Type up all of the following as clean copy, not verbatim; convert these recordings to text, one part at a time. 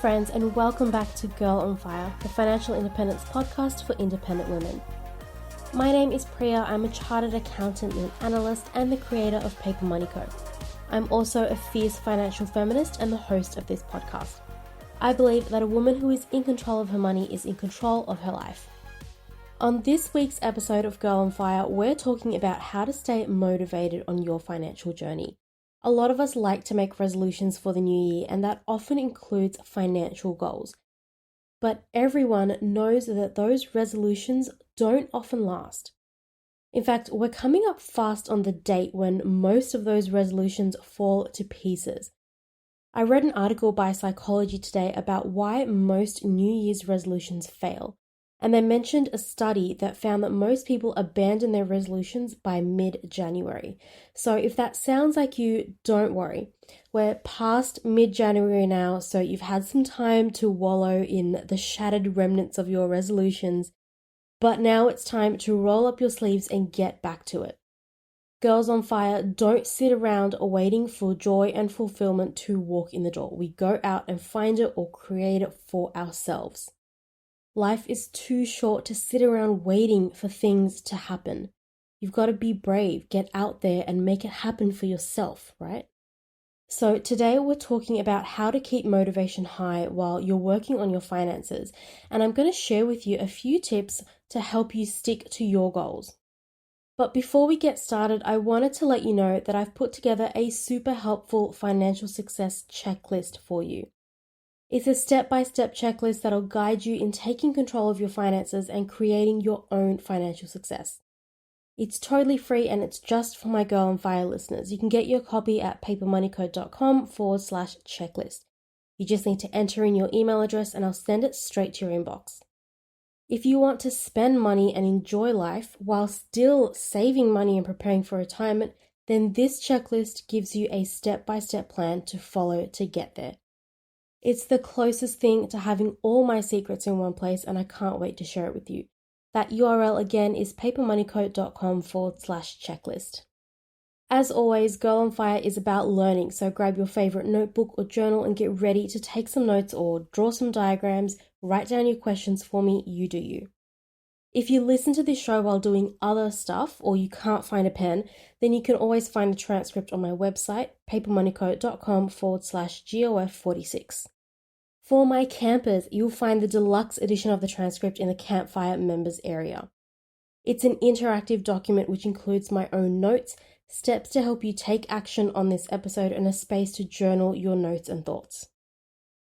friends, and welcome back to Girl on Fire, the financial independence podcast for independent women. My name is Priya. I'm a chartered accountant and analyst and the creator of Paper Money Co. I'm also a fierce financial feminist and the host of this podcast. I believe that a woman who is in control of her money is in control of her life. On this week's episode of Girl on Fire, we're talking about how to stay motivated on your financial journey. A lot of us like to make resolutions for the new year, and that often includes financial goals. But everyone knows that those resolutions don't often last. In fact, we're coming up fast on the date when most of those resolutions fall to pieces. I read an article by Psychology Today about why most New Year's resolutions fail. And they mentioned a study that found that most people abandon their resolutions by mid-January. So if that sounds like you, don't worry. We're past mid-January now, so you've had some time to wallow in the shattered remnants of your resolutions. But now it's time to roll up your sleeves and get back to it. Girls on Fire don't sit around waiting for joy and fulfillment to walk in the door. We go out and find it or create it for ourselves. Life is too short to sit around waiting for things to happen. You've got to be brave, get out there and make it happen for yourself, right? So today we're talking about how to keep motivation high while you're working on your finances. And I'm going to share with you a few tips to help you stick to your goals. But before we get started, I wanted to let you know that I've put together a super helpful financial success checklist for you. It's a step-by-step checklist that'll guide you in taking control of your finances and creating your own financial success. It's totally free and it's just for my Girl on Fire listeners. You can get your copy at papermoneyco.com/checklist. You just need to enter in your email address and I'll send it straight to your inbox. If you want to spend money and enjoy life while still saving money and preparing for retirement, then this checklist gives you a step-by-step plan to follow to get there. It's the closest thing to having all my secrets in one place and I can't wait to share it with you. That URL again is papermoneyco.com/checklist. As always, Girl on Fire is about learning, so grab your favorite notebook or journal and get ready to take some notes or draw some diagrams, write down your questions for me, you do you. If you listen to this show while doing other stuff or you can't find a pen, then you can always find a transcript on my website, papermoneyco.com/GOF46. For my campers, you'll find the deluxe edition of the transcript in the Campfire members area. It's an interactive document which includes my own notes, steps to help you take action on this episode, and a space to journal your notes and thoughts.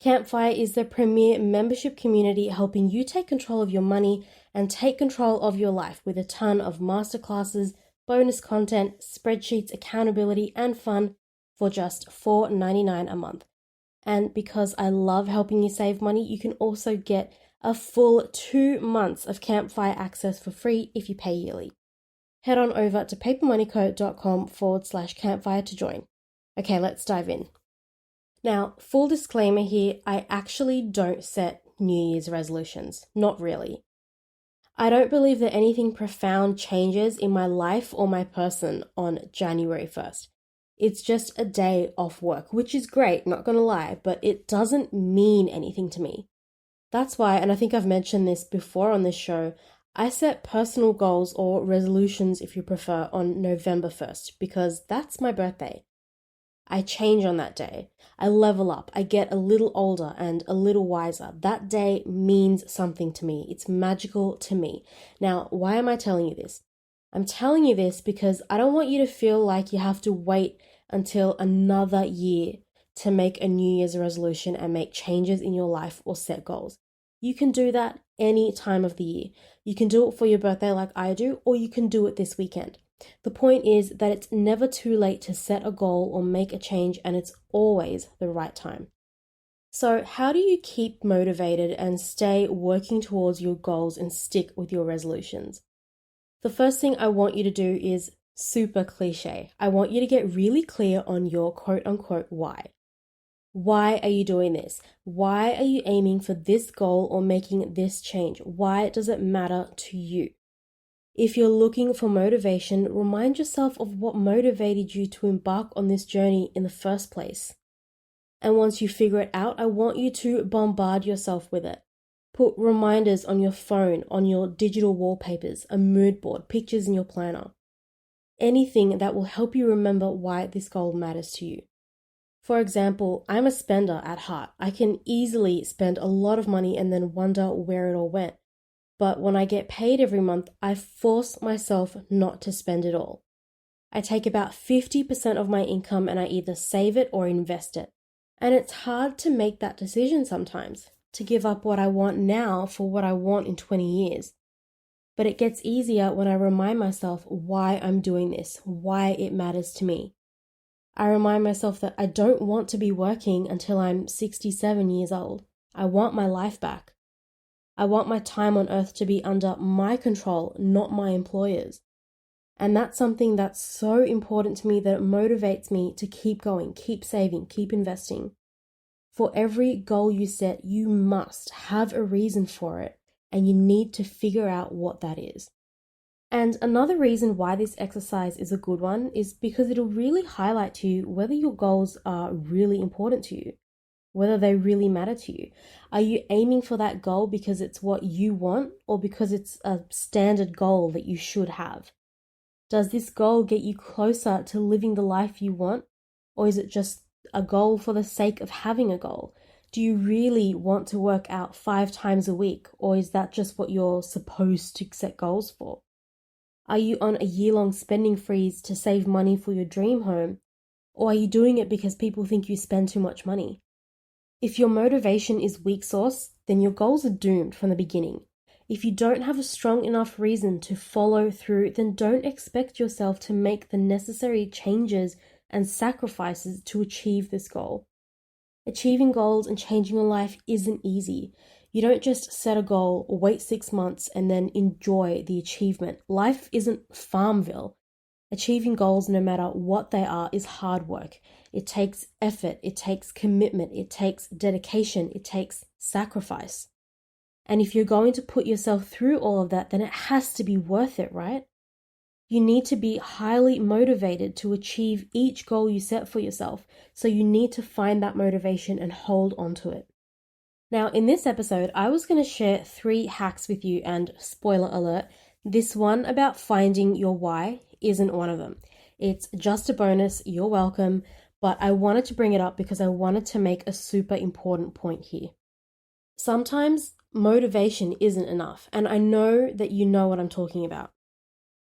Campfire is the premier membership community helping you take control of your money and take control of your life with a ton of masterclasses, bonus content, spreadsheets, accountability, and fun for just $4.99 a month. And because I love helping you save money, you can also get a full 2 months of Campfire access for free if you pay yearly. Head on over to papermoneyco.com/campfire to join. Okay, let's dive in. Now, full disclaimer here, I actually don't set New Year's resolutions. Not really. I don't believe that anything profound changes in my life or my person on January 1st. It's just a day off work, which is great, not gonna lie, but it doesn't mean anything to me. That's why, and I think I've mentioned this before on this show, I set personal goals or resolutions, if you prefer, on November 1st, because that's my birthday. I change on that day. I level up. I get a little older and a little wiser. That day means something to me. It's magical to me. Now, why am I telling you this? I'm telling you this because I don't want you to feel like you have to wait until another year to make a New Year's resolution and make changes in your life or set goals. You can do that any time of the year. You can do it for your birthday like I do, or you can do it this weekend. The point is that it's never too late to set a goal or make a change, and it's always the right time. So how do you keep motivated and stay working towards your goals and stick with your resolutions? The first thing I want you to do is super cliche. I want you to get really clear on your quote-unquote why. Why are you doing this? Why are you aiming for this goal or making this change? Why does it matter to you? If you're looking for motivation, remind yourself of what motivated you to embark on this journey in the first place. And once you figure it out, I want you to bombard yourself with it. Put reminders on your phone, on your digital wallpapers, a mood board, pictures in your planner. Anything that will help you remember why this goal matters to you. For example, I'm a spender at heart. I can easily spend a lot of money and then wonder where it all went. But when I get paid every month, I force myself not to spend it all. I take about 50% of my income and I either save it or invest it. And it's hard to make that decision sometimes, to give up what I want now for what I want in 20 years. But it gets easier when I remind myself why I'm doing this, why it matters to me. I remind myself that I don't want to be working until I'm 67 years old. I want my life back. I want my time on earth to be under my control, not my employer's. And that's something that's so important to me that it motivates me to keep going, keep saving, keep investing. For every goal you set, you must have a reason for it, and you need to figure out what that is. And another reason why this exercise is a good one is because it'll really highlight to you whether your goals are really important to you, whether they really matter to you. Are you aiming for that goal because it's what you want or because it's a standard goal that you should have? Does this goal get you closer to living the life you want, or is it just a goal for the sake of having a goal? Do you really want to work out 5 times a week, or is that just what you're supposed to set goals for? Are you on a year-long spending freeze to save money for your dream home, or are you doing it because people think you spend too much money? If your motivation is weak sauce, then your goals are doomed from the beginning. If you don't have a strong enough reason to follow through, then don't expect yourself to make the necessary changes and sacrifices to achieve this goal. Achieving goals and changing your life isn't easy. You don't just set a goal, wait 6 months, and then enjoy the achievement. Life isn't Farmville. Achieving goals, no matter what they are, is hard work. It takes effort, it takes commitment, it takes dedication, it takes sacrifice. And if you're going to put yourself through all of that, then it has to be worth it, right? You need to be highly motivated to achieve each goal you set for yourself. So you need to find that motivation and hold on to it. Now, in this episode, I was going to share 3 hacks with you, and spoiler alert, this one about finding your why isn't one of them. It's just a bonus, you're welcome, but I wanted to bring it up because I wanted to make a super important point here. Sometimes motivation isn't enough, and I know that you know what I'm talking about.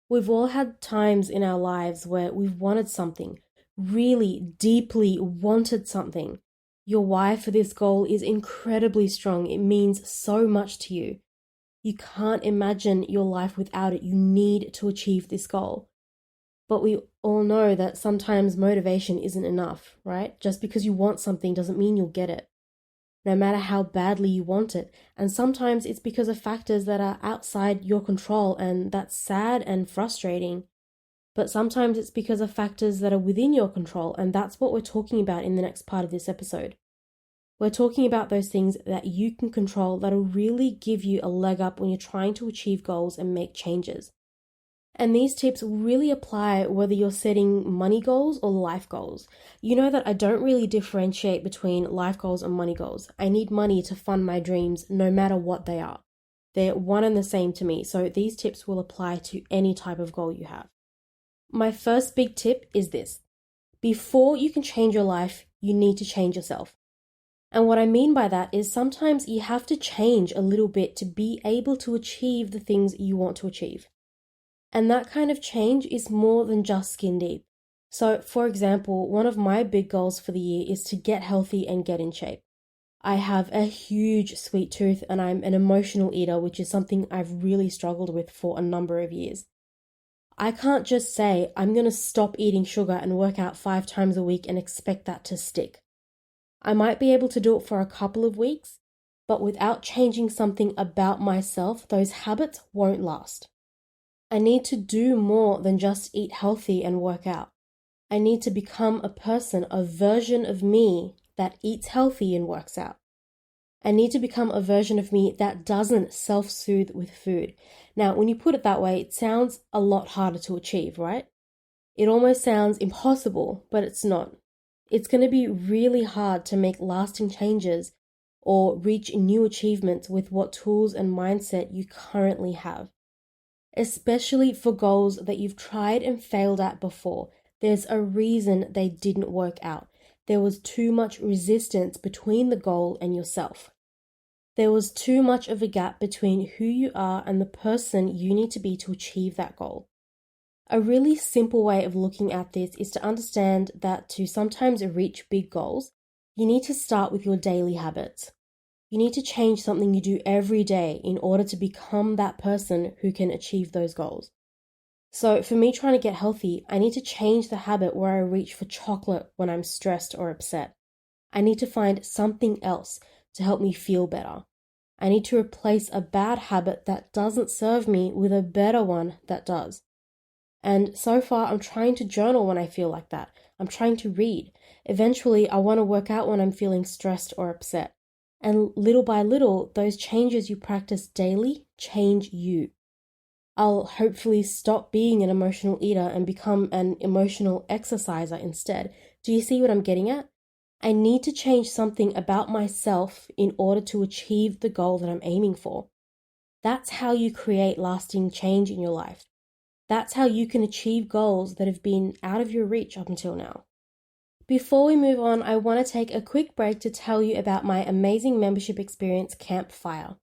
We've all had times in our lives where we've wanted something, really deeply wanted something. Your why for this goal is incredibly strong. It means so much to you. You can't imagine your life without it. You need to achieve this goal. But we all know that sometimes motivation isn't enough, right? Just because you want something doesn't mean you'll get it, no matter how badly you want it. And sometimes it's because of factors that are outside your control, and that's sad and frustrating. But sometimes it's because of factors that are within your control, and that's what we're talking about in the next part of this episode. We're talking about those things that you can control that'll really give you a leg up when you're trying to achieve goals and make changes. And these tips really apply whether you're setting money goals or life goals. You know that I don't really differentiate between life goals and money goals. I need money to fund my dreams no matter what they are. They're one and the same to me, so these tips will apply to any type of goal you have. My first big tip is this. Before you can change your life, you need to change yourself. And what I mean by that is sometimes you have to change a little bit to be able to achieve the things you want to achieve. And that kind of change is more than just skin deep. So, for example, one of my big goals for the year is to get healthy and get in shape. I have a huge sweet tooth and I'm an emotional eater, which is something I've really struggled with for a number of years. I can't just say I'm going to stop eating sugar and work out 5 times a week and expect that to stick. I might be able to do it for a couple of weeks, but without changing something about myself, those habits won't last. I need to do more than just eat healthy and work out. I need to become a person, a version of me that eats healthy and works out. I need to become a version of me that doesn't self-soothe with food. Now, when you put it that way, it sounds a lot harder to achieve, right? It almost sounds impossible, but it's not. It's going to be really hard to make lasting changes or reach new achievements with what tools and mindset you currently have. Especially for goals that you've tried and failed at before. There's a reason they didn't work out. There was too much resistance between the goal and yourself. There was too much of a gap between who you are and the person you need to be to achieve that goal. A really simple way of looking at this is to understand that to sometimes reach big goals, you need to start with your daily habits. You need to change something you do every day in order to become that person who can achieve those goals. So for me trying to get healthy, I need to change the habit where I reach for chocolate when I'm stressed or upset. I need to find something else to help me feel better. I need to replace a bad habit that doesn't serve me with a better one that does. And so far, I'm trying to journal when I feel like that. I'm trying to read. Eventually, I want to work out when I'm feeling stressed or upset. And little by little, those changes you practice daily change you. I'll hopefully stop being an emotional eater and become an emotional exerciser instead. Do you see what I'm getting at? I need to change something about myself in order to achieve the goal that I'm aiming for. That's how you create lasting change in your life. That's how you can achieve goals that have been out of your reach up until now. Before we move on, I want to take a quick break to tell you about my amazing membership experience, Campfire.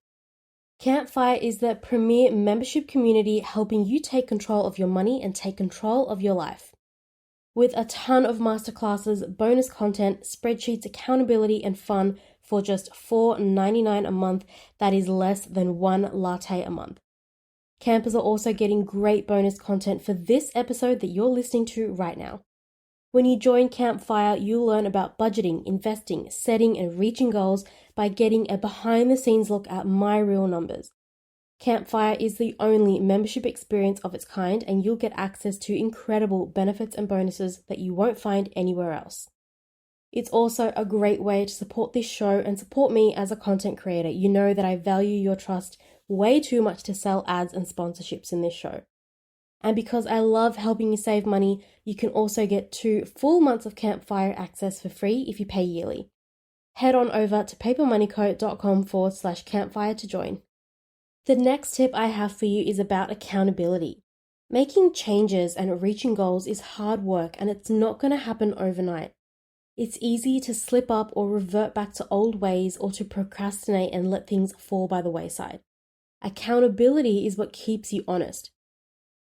Campfire is the premier membership community helping you take control of your money and take control of your life. With a ton of masterclasses, bonus content, spreadsheets, accountability, and fun for just $4.99 a month, that is less than one latte a month. Campers are also getting great bonus content for this episode that you're listening to right now. When you join Campfire, you'll learn about budgeting, investing, setting, and reaching goals by getting a behind-the-scenes look at my real numbers. Campfire is the only membership experience of its kind, and you'll get access to incredible benefits and bonuses that you won't find anywhere else. It's also a great way to support this show and support me as a content creator. You know that I value your trust way too much to sell ads and sponsorships in this show. And because I love helping you save money, you can also get 2 full months of Campfire access for free if you pay yearly. Head on over to papermoneyco.com/campfire to join. The next tip I have for you is about accountability. Making changes and reaching goals is hard work, and it's not going to happen overnight. It's easy to slip up or revert back to old ways or to procrastinate and let things fall by the wayside. Accountability is what keeps you honest.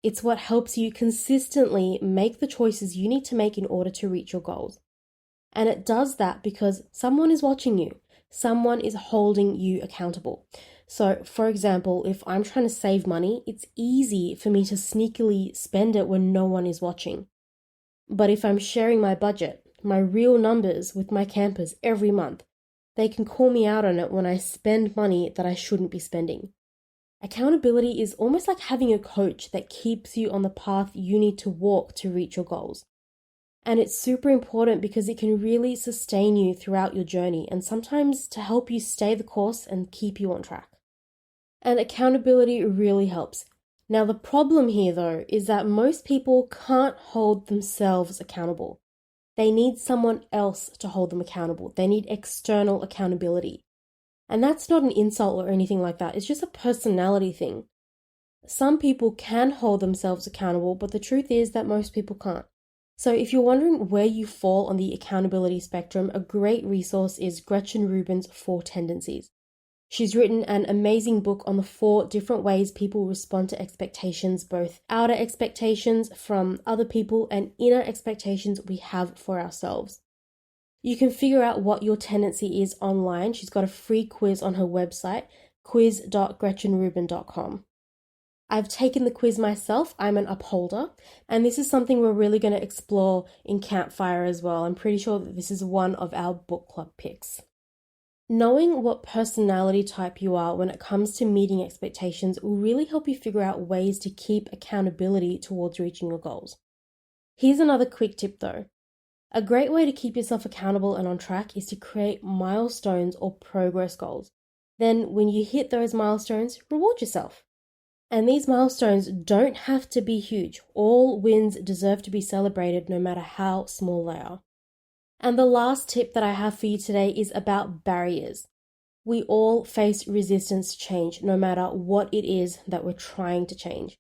It's what helps you consistently make the choices you need to make in order to reach your goals. And it does that because someone is watching you. Someone is holding you accountable. So, for example, if I'm trying to save money, it's easy for me to sneakily spend it when no one is watching. But if I'm sharing my budget, my real numbers with my campers every month, they can call me out on it when I spend money that I shouldn't be spending. Accountability is almost like having a coach that keeps you on the path you need to walk to reach your goals. And it's super important because it can really sustain you throughout your journey and sometimes to help you stay the course and keep you on track. And accountability really helps. Now, the problem here, though, is that most people can't hold themselves accountable. They need someone else to hold them accountable. They need external accountability. And that's not an insult or anything like that. It's just a personality thing. Some people can hold themselves accountable, but the truth is that most people can't. So if you're wondering where you fall on the accountability spectrum, a great resource is Gretchen Rubin's 4 Tendencies. She's written an amazing book on the 4 different ways people respond to expectations, both outer expectations from other people and inner expectations we have for ourselves. You can figure out what your tendency is online. She's got a free quiz on her website, quiz.gretchenrubin.com. I've taken the quiz myself. I'm an upholder, and this is something we're really going to explore in Campfire as well. I'm pretty sure that this is one of our book club picks. Knowing what personality type you are when it comes to meeting expectations will really help you figure out ways to keep accountability towards reaching your goals. Here's another quick tip though. A great way to keep yourself accountable and on track is to create milestones or progress goals. Then when you hit those milestones, reward yourself. And these milestones don't have to be huge. All wins deserve to be celebrated no matter how small they are. And the last tip that I have for you today is about barriers. We all face resistance to change, no matter what it is that we're trying to change.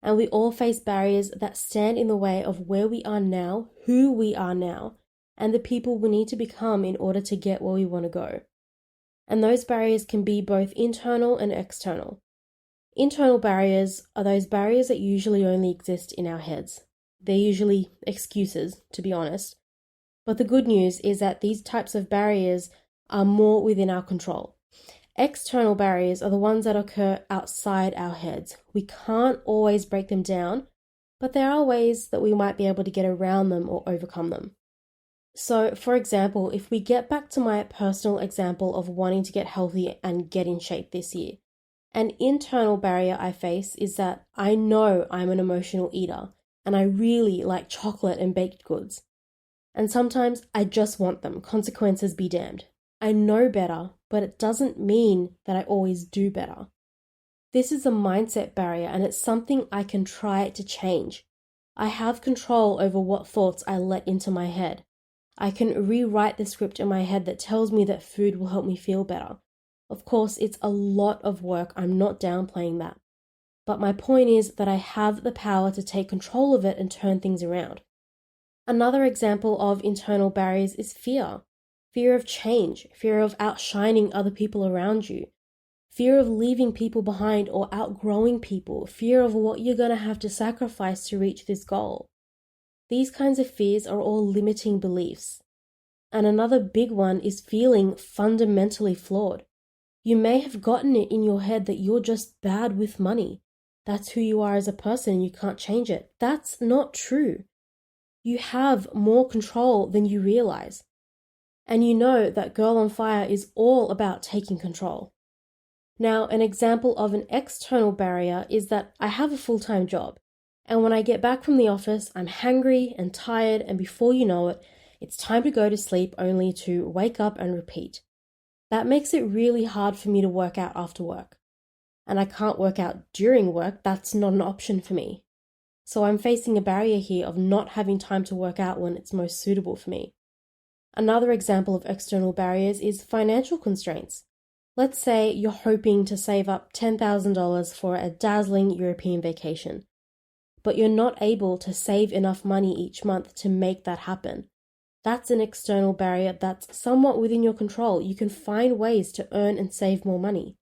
And we all face barriers that stand in the way of where we are now, who we are now, and the people we need to become in order to get where we want to go. And those barriers can be both internal and external. Internal barriers are those barriers that usually only exist in our heads. They're usually excuses, to be honest. But the good news is that these types of barriers are more within our control. External barriers are the ones that occur outside our heads. We can't always break them down, but there are ways that we might be able to get around them or overcome them. So, for example, if we get back to my personal example of wanting to get healthy and get in shape this year, an internal barrier I face is that I know I'm an emotional eater and I really like chocolate and baked goods. And sometimes I just want them, consequences be damned. I know better, but it doesn't mean that I always do better. This is a mindset barrier and it's something I can try to change. I have control over what thoughts I let into my head. I can rewrite the script in my head that tells me that food will help me feel better. Of course, it's a lot of work, I'm not downplaying that. But my point is that I have the power to take control of it and turn things around. Another example of internal barriers is fear. Fear of change, fear of outshining other people around you, fear of leaving people behind or outgrowing people, fear of what you're going to have to sacrifice to reach this goal. These kinds of fears are all limiting beliefs. And another big one is feeling fundamentally flawed. You may have gotten it in your head that you're just bad with money. That's who you are as a person and you can't change it. That's not true. You have more control than you realize. And you know that Girl on Fire is all about taking control. Now, an example of an external barrier is that I have a full-time job. And when I get back from the office, I'm hangry and tired, and before you know it, it's time to go to sleep only to wake up and repeat. That makes it really hard for me to work out after work. And I can't work out during work, that's not an option for me. So I'm facing a barrier here of not having time to work out when it's most suitable for me. Another example of external barriers is financial constraints. Let's say you're hoping to save up $10,000 for a dazzling European vacation, but you're not able to save enough money each month to make that happen. That's an external barrier that's somewhat within your control. You can find ways to earn and save more money.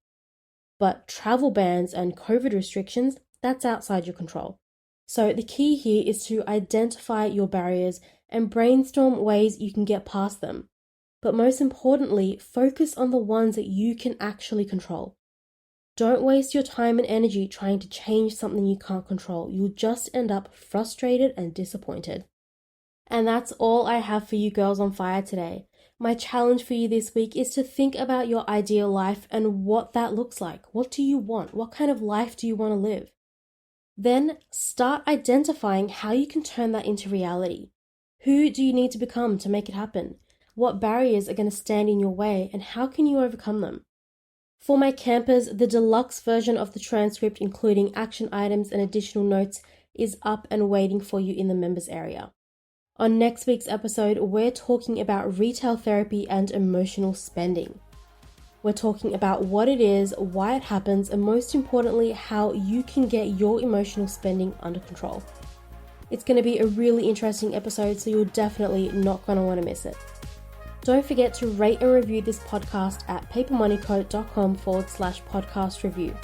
But travel bans and COVID restrictions, that's outside your control. So the key here is to identify your barriers and brainstorm ways you can get past them. But most importantly, focus on the ones that you can actually control. Don't waste your time and energy trying to change something you can't control. You'll just end up frustrated and disappointed. And that's all I have for you girls on fire today. My challenge for you this week is to think about your ideal life and what that looks like. What do you want? What kind of life do you want to live? Then start identifying how you can turn that into reality. Who do you need to become to make it happen? What barriers are going to stand in your way and how can you overcome them? For my campers, the deluxe version of the transcript, including action items and additional notes, is up and waiting for you in the members area. On next week's episode, we're talking about retail therapy and emotional spending. We're talking about what it is, why it happens, and most importantly, how you can get your emotional spending under control. It's going to be a really interesting episode, so you're definitely not going to want to miss it. Don't forget to rate and review this podcast at papermoneyco.com/podcast review.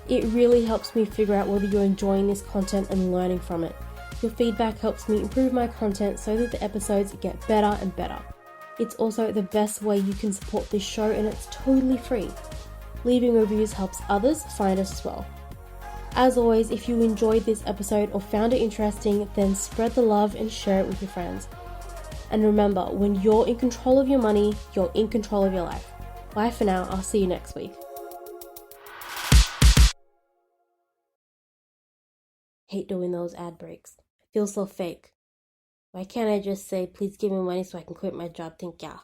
It really helps me figure out whether you're enjoying this content and learning from it. Your feedback helps me improve my content so that the episodes get better and better. It's also the best way you can support this show and it's totally free. Leaving reviews helps others find us as well. As always, if you enjoyed this episode or found it interesting, then spread the love and share it with your friends. And remember, when you're in control of your money, you're in control of your life. Bye for now, I'll see you next week. Hate doing those ad breaks. Feels so fake. Why can't I just say, please give me money so I can quit my job? Thank ya.